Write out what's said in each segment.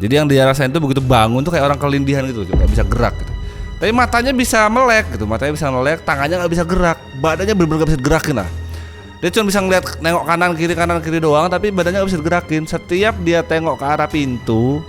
Jadi yang dia rasain tuh begitu bangun tuh kayak orang kelindihan gitu, nggak bisa gerak gitu. Tapi matanya bisa melek gitu, tangannya nggak bisa gerak, badannya bener-bener nggak bisa gerakin lah. Dia cuma bisa ngeliat nengok kanan kiri doang, tapi badannya nggak bisa gerakin. Setiap dia tengok ke arah pintu,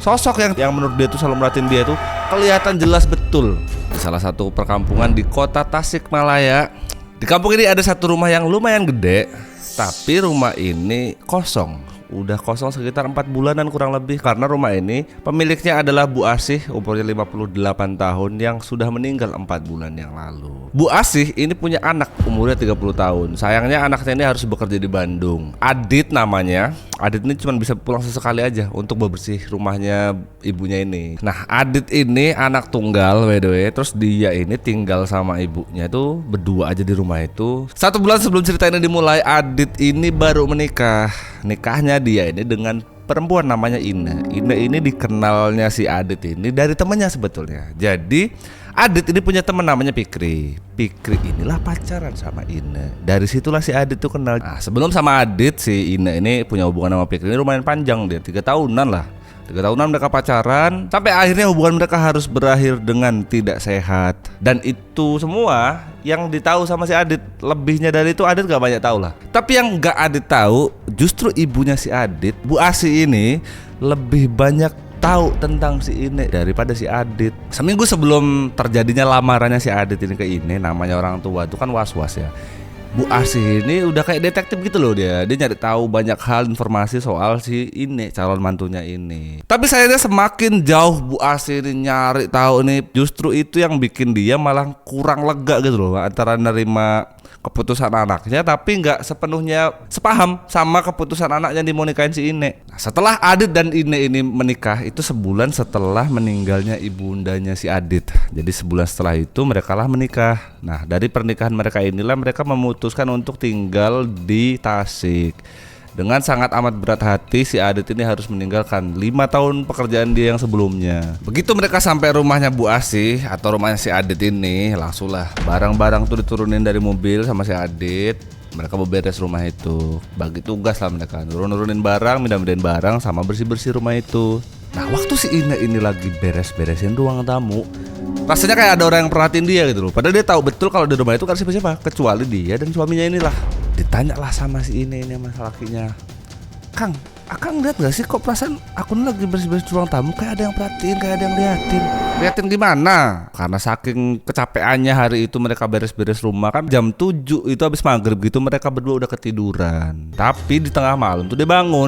sosok yang menurut dia tuh selalu merhatiin dia tuh kelihatan jelas betul. Di salah satu perkampungan di kota Tasikmalaya. Di kampung ini ada satu rumah yang lumayan gede, tapi rumah ini kosong. Udah kosong sekitar 4 bulanan kurang lebih. Karena rumah ini pemiliknya adalah Bu Asih, umurnya 58 tahun, yang sudah meninggal 4 bulan yang lalu. Bu Asih ini punya anak umurnya 30 tahun. Sayangnya anaknya ini harus bekerja di Bandung. Adit namanya. Adit ini cuma bisa pulang sesekali aja untuk bebersih rumahnya ibunya ini. Nah, Adit ini anak tunggal by the way. Terus dia ini tinggal sama ibunya itu berdua aja di rumah itu. 1 bulan sebelum cerita ini dimulai, Adit ini baru menikah. Nikahnya dia ini dengan perempuan namanya Ine. Ine ini dikenalnya si Adit ini dari temennya sebetulnya. Jadi Adit ini punya teman namanya Pikri. Pikri inilah pacaran sama Ine. Dari situlah si Adit tuh kenal. Nah, sebelum sama Adit, si Ine ini punya hubungan sama Pikri ini lumayan panjang, dia 3 tahunan lah. 3 tahunan mereka pacaran, sampai akhirnya hubungan mereka harus berakhir dengan tidak sehat. Dan itu semua yang ditahu sama si Adit. Lebihnya dari itu Adit gak banyak tahu lah. Tapi yang gak Adit tahu, justru ibunya si Adit, Bu Asih ini, lebih banyak tahu tentang si Ine daripada si Adit. Seminggu sebelum terjadinya lamarannya si Adit ini ke Ine, namanya orang tua itu kan was-was ya. Bu Asih ini udah kayak detektif gitu loh dia. Dia nyari tahu banyak hal informasi soal si Ine, calon mantunya ini. Tapi sayangnya semakin jauh Bu Asih ini nyari tahu nih, justru itu yang bikin dia malah kurang lega gitu loh, antara nerima keputusan anaknya tapi nggak sepenuhnya sepaham sama keputusan anaknya yang mau nikahin si Ine. Nah, setelah Adit dan Ine ini menikah itu sebulan setelah meninggalnya ibundanya si Adit. Jadi sebulan setelah itu mereka lah menikah. Nah, dari pernikahan mereka inilah mereka memutuskan untuk tinggal di Tasik. Dengan sangat amat berat hati si Adit ini harus meninggalkan 5 tahun pekerjaan dia yang sebelumnya. Begitu mereka sampai rumahnya Bu Asih atau rumahnya si Adit ini, langsunglah barang-barang tuh diturunin dari mobil sama si Adit. Mereka beberes rumah itu, bagi tugas lah mereka, nurunin barang, mindahin barang, sama bersih-bersih rumah itu. Nah, waktu si Ine ini lagi beres-beresin ruang tamu, rasanya kayak ada orang yang perhatiin dia gitu loh. Padahal dia tahu betul kalau di rumah itu kan siapa-siapa, kecuali dia dan suaminya inilah. Ditanyalah sama si Ine ini sama lakinya, "Kang, Akang lihat gak sih kok perasaan aku lagi bersih-bersih ruang tamu kayak ada yang perhatiin, kayak ada yang liatin." Liatin gimana? Karena saking kecapeannya hari itu mereka beres-beres rumah, kan jam 7 itu habis maghrib gitu mereka berdua udah ketiduran. Tapi di tengah malam tuh dia bangun.